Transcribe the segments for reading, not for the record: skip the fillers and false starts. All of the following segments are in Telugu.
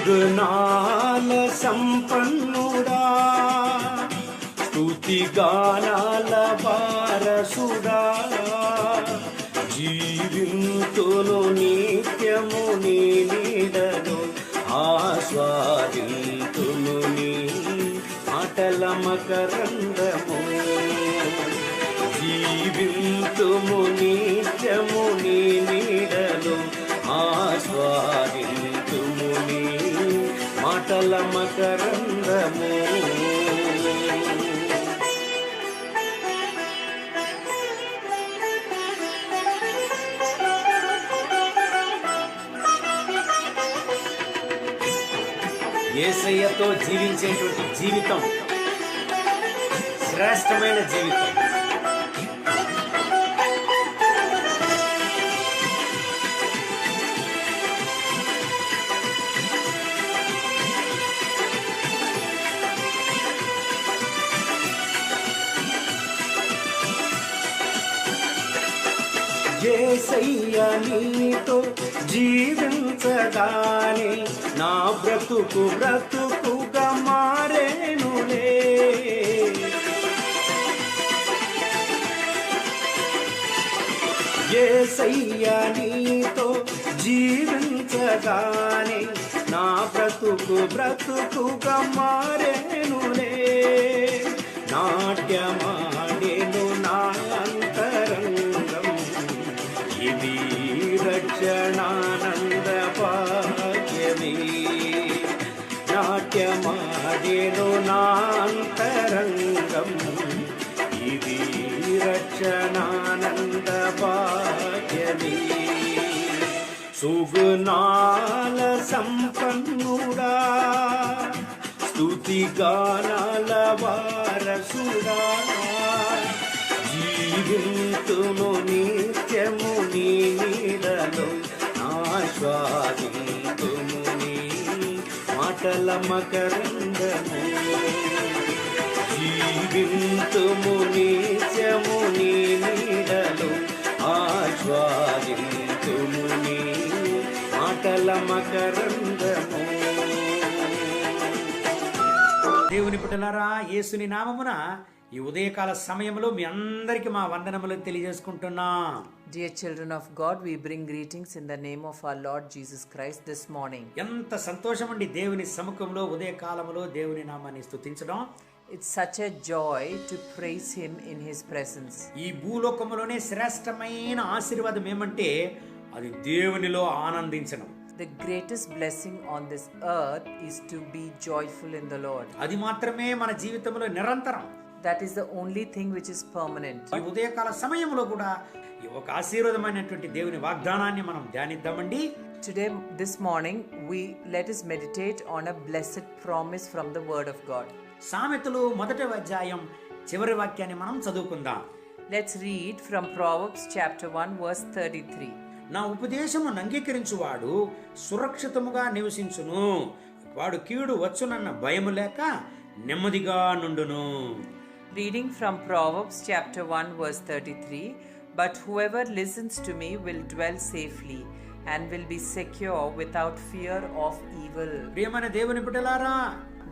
సుగుణాల సంపన్నుడా, స్తుతి గానాల వారసుడా, జీవింతును నిత్యము నీ నీడలో, ఆస్వాదింతును నీ మాటల మకరందము. జీవింతుము నిత్యము నీ నీడలో, ఆస్వాదింతుము నీ మాటల మకరందము. యేసయ్యతో జీవించేటువంటి జీవితం శ్రేష్టమైన జీవితం. యేసయ్య నీతో జీవించగానే నా బ్రతుకు బ్రతుకుగా మారేనులే. యేసయ్య నీతో జీవించగానే నా బ్రతుకు బ్రతుకుగా మారేనులే. నాట్యమాడెను నా అంతరంగం, ఇది రక్షణానంద భాగ్యమే. నాట్యమాడెను నా అంతరంగం, ఇది రక్షణానంద భాగ్యమే. సుగుణాల సంపన్నుడా, స్తుతి గానాల వారసుడా, జీవింతును నిత్యము నీ నీడలో, ఆస్వాదింతుము నీ మాటల మకరందము. జీవింతుము నిత్యము నీ నీడలో, ఆస్వాదింతుము నీ మాటల మకరందము. దేవుని బిడ్డలారా, యేసుని నామమున ఈ ఉదయకాల సమయంలో మీ అందరికీ మా వందనములు తెలియజేసుకుంటున్నా. Dear children of God, we bring greetings in the name of our Lord Jesus Christ this morning. ఎంత సంతోషం అండి దేవుని సముఖంలో ఉదయకాలములో దేవుని నామాన్ని స్తుతించడం. It's such a joy to praise him in his presence. ఈ భూలోకములోనే శ్రేష్టమైన ఆశీర్వాదం ఏమంటే అది దేవునిలో ఆనందించడం. The greatest blessing on this earth is to be joyful in the Lord. అది మాత్రమే మన జీవితంలో నిరంతరం. That is the only thing which is permanent. ఈ ఉదయకాల సమయంలో కూడా ఈ ఒక ఆశీర్వాదమైనటువంటి దేవుని వాగ్దానాన్ని మనం ధ్యానిద్దామండి. Today, this morning, let us meditate on a blessed promise from the Word of God. సామెతలు 1వ అధ్యాయం చివరి వాక్యాన్ని మనం చదువుకుందాం. Let's read from Proverbs chapter 1 verse 33. నా ఉపదేశము అంగీకరించువాడు సురక్షితముగా నివసించును, వాడు కీడు వచ్చునన్న భయము లేక నెమ్మదిగా నుండును. Reading from Proverbs chapter 1 verse 33, but whoever listens to me will dwell safely and will be secure without fear of evil. ప్రియమైన దేవుని బిడ్డలారా,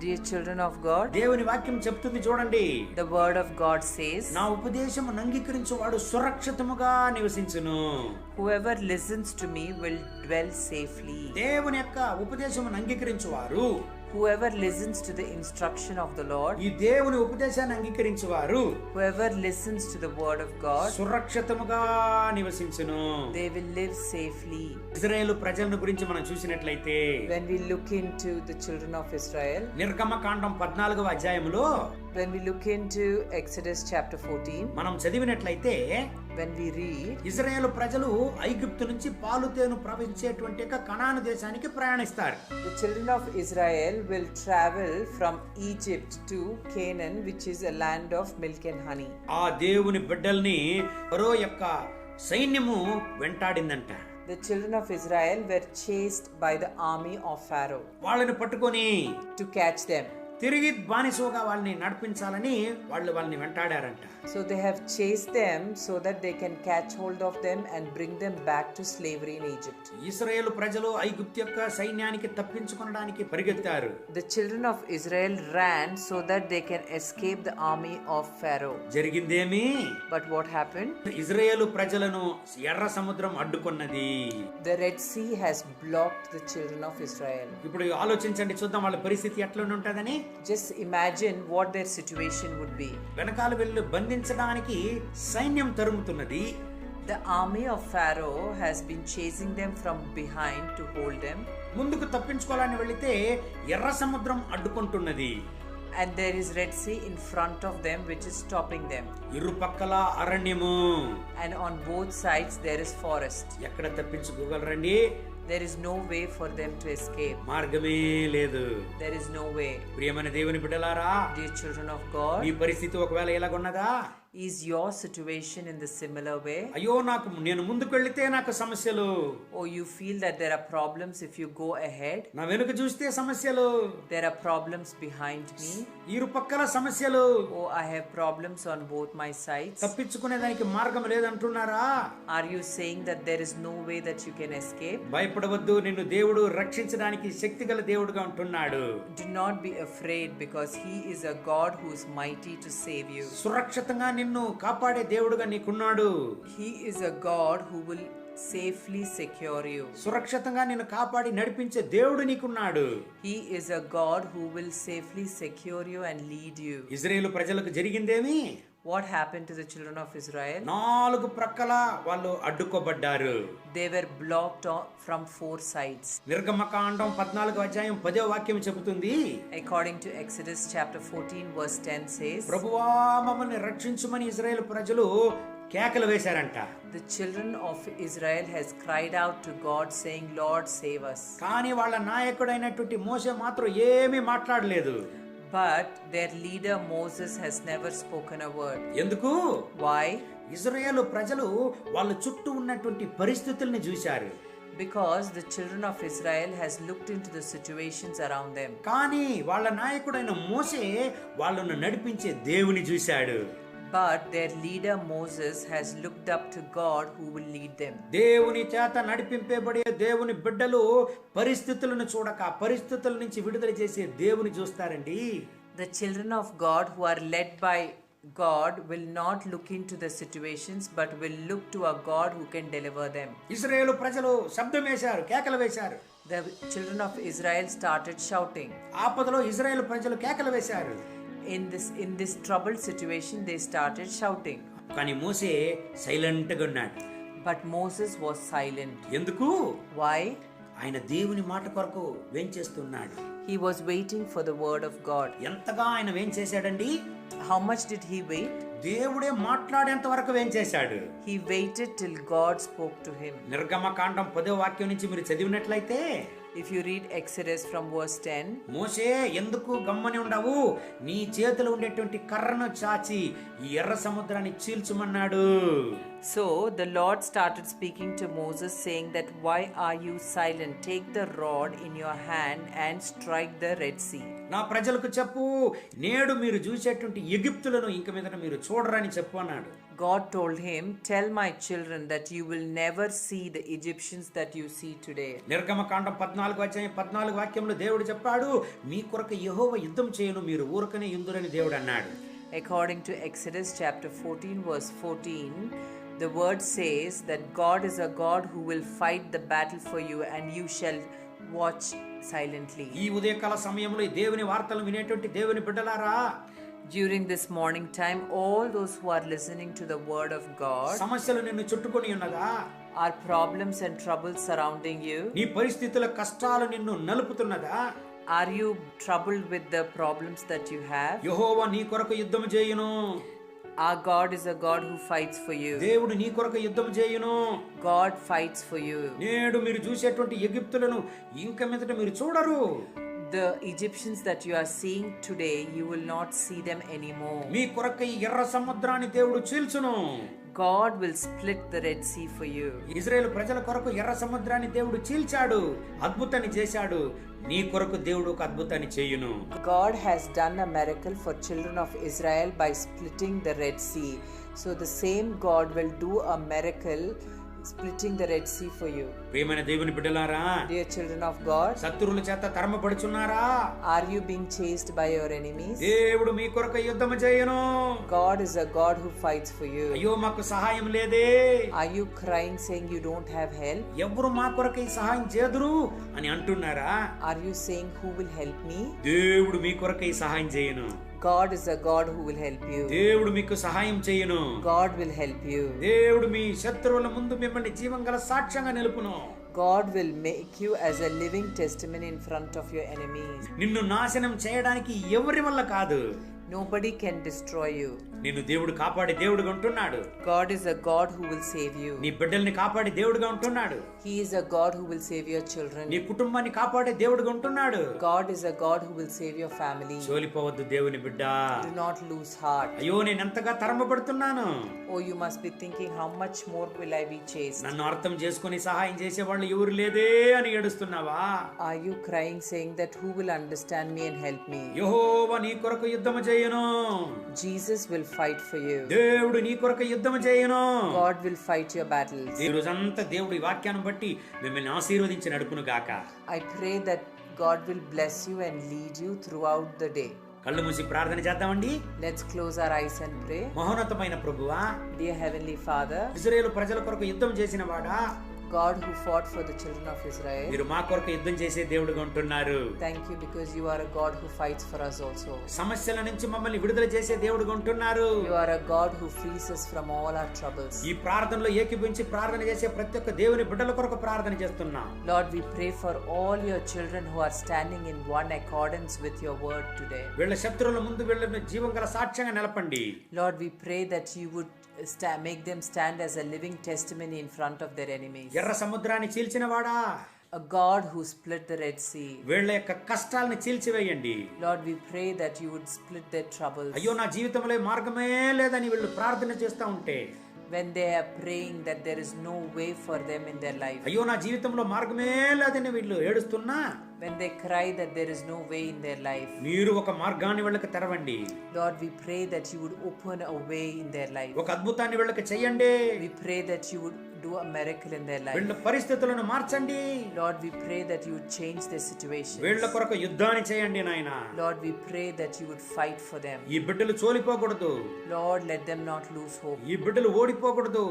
Dear children of God, దేవుని వాక్యం చెప్తుంది చూడండి. the word of God says, నా ఉపదేశము అంగీకరించువాడు సురక్షితముగా నివసించును. whoever listens to me will dwell safely. దేవుని యొక్క ఉపదేశము అంగీకరించువారు, whoever listens to the instruction of the Lord, ఈ దేవుని ఉపదేశాన్ని అంగీకరించువారు, whoever listens to the word of God, సురక్షితముగా నివసించును. they will live safely. ఇశ్రాయేలు ప్రజలను గురించి మనం చూసినట్లయితే, when we look into the children of Israel, నిర్గమకాండం 14వ అధ్యాయములో when we look into Exodus chapter 14, మనం చదివినట్లయితే when we read, ఇశ్రాయేలు ప్రజలు ఐగుప్తు నుంచి పాలు తేనె ప్రవహించేటువంటి కనాను దేశానికి ప్రయాణిస్తారు. the children of Israel will travel from Egypt to Canaan, which is a land of milk and honey. ఆ దేవుని బిడ్డల్ని ఫరో యొక్క సైన్యము వెంటాడిందంట. The children of Israel were chased by the army of Pharaoh వాళ్ళని పట్టుకొని to catch them. తిరిగి బానిసోగా వాళ్ళని నడిపించాలని వాళ్ళని వెంటాడారంట. So they have chased them so that they can catch hold of them and bring them back to slavery in Egypt. ఇశ్రాయేలు ప్రజలు ఐగుప్తు యొక్క సైన్యానికి తప్పించుకొనడానికి పరిగెత్తారు. The children of Israel ran so that they can escape the army of Pharaoh. జరిగిందేమి? But what happened? ఇశ్రాయేలు ప్రజలను ఎర్ర సముద్రం అడ్డుకున్నది. The Red Sea has blocked the children of Israel. ఇప్పుడు ఆలోచించండి, చూద్దాం వాళ్ళ పరిస్థితి ఎట్లా ఉంటుందని. Just imagine what their situation would be. వెనకాల వెళ్ళి బంధించడానికి సైన్యం తరుముతున్నది. The army of Pharaoh has been chasing them from behind to hold them. ముందుకు తప్పించుకోవాలని వెళితే ఎర్ర సముద్రం అడ్డుకుంటున్నది. And there is Red Sea in front of them which is stopping them. ఇరుపక్కల అరణ్యము. And on both sides there is forest. ఎక్కడ తప్పించుకోగలరండి? There is no way for them to escape. మార్గమే లేదు. There is no way. ప్రియమైన దేవుని బిడ్డలారా, Dear children of God, మీ పరిస్థితి ఒకవేళ ఎలాగున్నదా? is your situation in the similar way? అయ్యో, నేను ముందుకు వెళితే నాకు సమస్యలు. Or you feel that there are problems if you go ahead? నా వెనుక చూస్తే సమస్యలు. There are problems behind me. ఇరుపక్కల సమస్యలు. Oh, I have problems on both my sides. తప్పించుకునేదానికి మార్గం లేదంటున్నారా? Are you saying that there is no way that you can escape? భయపడవద్దు, నిన్ను దేవుడు రక్షించడానికి శక్తిగల దేవుడుగా ఉంటున్నాడు. Do not be afraid, because he is a God who is mighty to save you. సురక్షితంగా నిన్ను కాపాడే దేవుడుగా నీకున్నాడు. He is a God who will safely secure you. సురక్షితంగా నిన్ను కాపాడి నడిపించే దేవుడు నీకున్నాడు. He is a God who will safely secure you and lead you. ఇశ్రాయేలు ప్రజలకు జరిగిందేమి? What happened to the children of Israel? నాలుగు ప్రక్కల వాళ్ళు అడ్డుకోబడ్డారు. They were blocked from four sides. నిర్గమకాండం 14వ అధ్యాయం 10వ వాక్యం చెబుతుంది. According to Exodus chapter 14 verse 10 says, ప్రభువా మమ్మల్ని రక్షించుమని ఇశ్రాయేలు ప్రజలు కేకలు వేశారంట. The children of Israel has cried out to God saying, Lord, save us. కానీ వాళ్ళ నాయకుడైనటువంటి మోషే మాత్రం ఏమీ మాట్లాడలేదు. But their leader Moses has never spoken a word. ఎందుకు? Why? ఇశ్రాయేలు ప్రజలు వాళ్ళ చుట్టూ ఉన్నటువంటి పరిస్థితుల్ని చూశారు. Because the children of Israel has looked into the situations around them. కానీ వాళ్ళ నాయకుడైన మోషే వాళ్ళను నడిపించే దేవుని చూశాడు. But their leader Moses has looked up to God who will lead them. దేవుని చేత నడిపింపబడే దేవుని బిడ్డలు పరిస్థితులను చూడక పరిస్థితుల నుంచి విడుదల చేసే దేవుని చూస్తారండి. The children of God who are led by God will not look into the situations but will look to a God who can deliver them. ఇశ్రాయేలు ప్రజలు శబ్దం వేశారు, కేకలు వేశారు. The children of Israel started shouting. ఆపదలో ఇశ్రాయేలు ప్రజలు కేకలు వేశారు. In this troubled situation they started shouting. కానీ మోషే సైలెంట్ గా ఉన్నాడు. But Moses was silent. ఎందుకు? Why? ఆయన దేవుని మాట కొరకు వేంచేస్తున్నాడు. He was waiting for the word of God. ఎంతగా ఆయన వేంచేశాడండి? How much did he wait? దేవుడే మాట్లాడేంత వరకు వేంచేశాడు. He waited till God spoke to him. నిర్గమకాండం 10వ వాక్యం నుంచి మీరు చదివినట్లయితే, if you read Exodus from verse 10, మోషే ఎందుకు గమ్మని ఉండవు, నీ చేతిలో ఉండేటువంటి కర్రను చాచి ఈ ఎర్ర సముద్రాన్ని చీల్చుమన్నాడు. So the Lord started speaking to Moses saying that, why are you silent? Take the rod in your hand and strike the Red Sea. నా ప్రజలకు చెప్పు, నేడు మీరు చూసేటువంటి ఎగిప్తులను ఇంక మీదట మీరు చూడరని చెప్పు అన్నాడు. God told him, tell my children that you will never see the Egyptians that you see today. నిర్గమకాండం 14వ అధ్యాయం 14వ వాక్యంలో దేవుడు చెప్పాడు, మీ కొరకు యెహోవా యుద్ధం చేయను, మీరు ఊరకనే యుందురని దేవుడు అన్నాడు. According to Exodus chapter 14 verse 14, the word says that God is a God who will fight the battle for you and you shall watch silently. ఈ ఉదయకాల సమయంలో ఈ దేవుని వార్తలు వినేటువంటి దేవుని బిడ్డలారా, during this morning time, all those who are listening to the word of God, సమస్యలు నిన్ను చుట్టుకొని ఉన్నదా? are problems and troubles surrounding you? నీ పరిస్థితుల కష్టాలు నిన్ను నలుపుతున్నదా? Are you troubled with the problems that you have? యెహోవా నీ కొరకు యుద్ధం చేయును. Our God is a God who fights for you. దేవుడు నీ కొరకు యుద్ధం చేయును. God fights for you. నేడు మీరు చూసేటువంటి ఎగిప్తులను ఇంక మీదట మీరు చూడరు. The Egyptians that you are seeing today, you will not see them anymore. మీ కొరకై ఎర్ర సముద్రాన్ని దేవుడు చీల్చును. God will split the Red Sea for you. ఇశ్రాయేలు ప్రజల కొరకు ఎర్ర సముద్రాన్ని దేవుడు చీల్చాడు, అద్భుతాన్ని చేశాడు. నీ కొరకు దేవుడు ఒక అద్భుతాన్ని చేయును. God has done a miracle for children of Israel by splitting the Red Sea. So the same God will do a miracle splitting the Red Sea for you. ప్రియమైన దేవుని బిడ్డలారా, Dear children of God, శత్రువుల చేత తరమబడుచున్నారా? are you being chased by your enemies? దేవుడు మీ కొరకు యుద్ధం చేయును. God is a God who fights for you. అయ్యో మాకు సహాయం లేదే. Are you crying saying you don't have help? ఎవరు మా కొరకై సహాయం చేదురు అని అంటున్నారా? Are you saying who will help me? దేవుడు మీ కొరకై సహాయం చేయును. God is a God who will help you. దేవుడు మీకు సహాయం చేయును. God will help you. దేవుడు మీ శత్రువుల ముందు మిమ్మల్ని జీవంగల సాక్ష్యంగా నిలుపును. God will make you as a living testimony in front of your enemies. నిన్ను నాశనం చేయడానికి ఎవరి వల్ల కాదు. Nobody can destroy you. నిన్ను దేవుడు కాపాడే దేవుడుగా ఉంటున్నాడు. God is a God who will save you. నీ బిడ్డల్ని కాపాడే దేవుడుగా ఉంటున్నాడు. He is a God who will save your children. నీ కుటుంబాన్ని కాపాడే దేవుడుగా ఉంటున్నాడు. God is a God who will save your family. చోలిపోవద్దు దేవుని బిడ్డ. Do not lose heart. అయ్యో నేను ఎంతగా తరమబడుతున్నాను. Oh, you must be thinking, how much more will I be chased? నన్ను అర్థం చేసుకుని సహాయం చేసేవాళ్ళు ఎవరు లేదే అని ఏడుస్తున్నావా? Are you crying saying that who will understand me and help me? యెహోవా నీ కొరకు యుద్ధం చేయును. Jesus will fight for you. దేవుడు నీ కొరకు యుద్ధం చేయును. God will fight your battles. ఈ రోజంతా దేవుడి వాక్యాన్ని బట్టి మిమ్మల్ని ఆశీర్వదించి నడుపును గాక. I pray that God will bless you and lead you throughout the day. కళ్ళు మూసి ప్రార్థన చేద్దామండి. Let's close our eyes and pray. మహోన్నతమైన ప్రభువా, Dear Heavenly Father, ఇశ్రాయేలు ప్రజల కొరకు యుద్ధం చేసిన వాడా, God who fought for the children of Israel, మీరు మా కొరకు యుద్ధం చేసే దేవుడుగా ఉంటున్నారు. thank you because you are a God who fights for us also. సమస్యల నుంచి మమ్మల్ని విడుదల చేసే దేవుడుగా ఉంటున్నారు. You are a God who frees us from all our troubles. ఈ ప్రార్థనలో ఏకీభవించి ప్రార్థన చేసే ప్రతి ఒక్క దేవుని బిడ్డల కొరకు ప్రార్థన చేస్తున్నాం. Lord, we pray for all your children who are standing in one accordance with your word today. వీళ్ళ శత్రువుల ముందు వీళ్ళని జీవంగల సాక్ష్యంగా నిలపండి. Lord, we pray that you would make them stand as a living testimony in front of their enemies. ఎర్ర సముద్రాన్ని చీల్చిన వాడా, A God who split the Red Sea. వీళ్ళ యొక్క కష్టాలను చీల్చివేయండి. Lord, we pray that you would split their troubles. అయ్యో నా జీవితంలో మార్గమే లేదని వీళ్ళు ప్రార్థన చేస్తూ ఉంటే, When they are praying that there is no way for them in their life. అయ్యో నా జీవితంలో మార్గమే లేదని వీళ్ళు ఏడుస్తున్నా, When they cry that there is no way in their life. మీరు ఒక మార్గాన్ని వీళ్ళకి తెరవండి. Lord, we pray that you would open a way in their life. ఒక అద్భుతాన్ని వీళ్ళకి చెయ్యండి. We pray that you would do a miracle in their life. వీళ్ళ పరిస్థితులను మార్చండి. Lord, we pray that you would change their situation. వీళ్ళ కొరకు యుద్ధాన్ని చేయండి నాయన. Lord, we pray that you would fight for them. ఈ బిడ్డలు చోలిపోకూడదు. Lord, let them not lose hope. ఈ బిడ్డలు ఓడిపోకూడదు.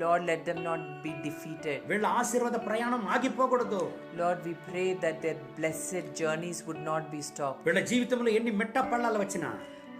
Lord, let them not be defeated. వీళ్ళ ఆశీర్వాద ప్రయాణం ఆగిపోకూడదు. Lord, we pray that their blessed journeys would not be stopped. వీళ్ళ జీవితంలో ఎన్ని మెట్ట పళ్ళాలు వచ్చినా,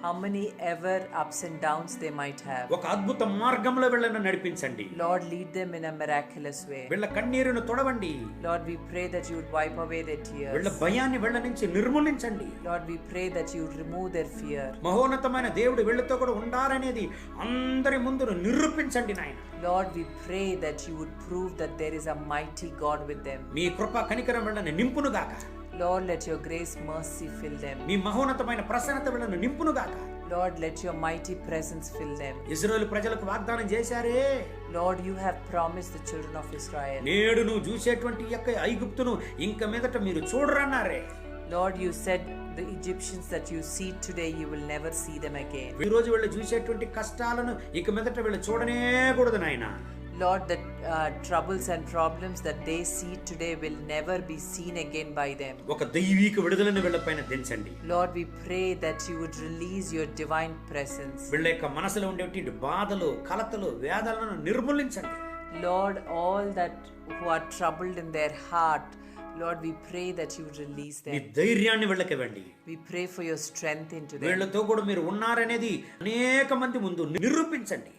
How many ever ups and downs they might have. ఒక అద్భుత మార్గంలో వీళ్ళని నడిపించండి. Lord, lead them in a miraculous way. వీళ్ళ కన్నీరును తొడవండి. Lord, we pray that you would wipe away their tears. వీళ్ళ భయాన్ని వీళ్ళ నుంచి నిర్మూలించండి. Lord, we pray that you would remove their fear. మహోన్నతమైన దేవుడు వీళ్ళతో కూడా ఉండాలనేది అందరి ముందు నిరూపించండి నాయన. Lord, we pray that you would prove that there is a mighty God with them. మీ కృప కనికరం వీళ్ళని నింపునుగాక. Lord, let your grace, mercy fill them. మీ మహోన్నతమైన ప్రసన్నత వీళ్ళని నింపునుగాక. Lord, let your mighty presence fill them. ఇశ్రాయేలు ప్రజలకు వాగ్దానం చేశారే, Lord, you have promised the children of Israel. నేడు నువ్వు చూసేటువంటి యొక్క ఐగుప్తును ఇంక మీదట మీరు చూడరన్నారే. Lord, you said the Egyptians that you see today, you will never see them again. ఈ రోజు వీళ్ళు చూసేటువంటి కష్టాలను ఇక మీదట వీళ్ళు చూడనే కూడదు నాయన. Lord, the troubles and problems that they see today will never be seen again by them. ఒక దైవిక విడుదలను వీళ్ళపైన దించండి. Lord, we pray that you would release your divine presence. వీళ్ళ యొక్క మనసులో ఉండేటువంటి బాధలు, కలతలు, వేదనలను నిర్మూలించండి. Lord, all that who are troubled in their heart, Lord, we pray that you would release me them. ధైర్యాన్ని వీళ్ళకి ఇవ్వండి. We pray for your strength into them. వీళ్ళతో కూడా మీరు ఉన్నారనేది అనేక మంది ముందు నిరూపించండి.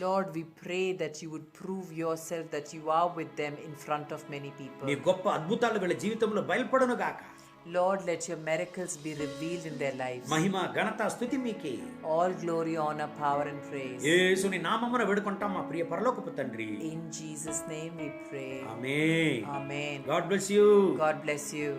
Lord, we pray that you would prove yourself that you are with them in front of many people. మీ గొప్ప అద్భుతాలు వీళ్ళ జీవితంలో బయలుపడును గాక. Lord, let your miracles be revealed in their lives. మహిమ ఘనత స్తుతి మీకే. All glory, honor, power and praise. యేసుని నామమున వేడుకుంటాం మా ప్రియ పరలోకపు తండ్రి. In Jesus' name we pray. Amen. Amen. God bless you. God bless you.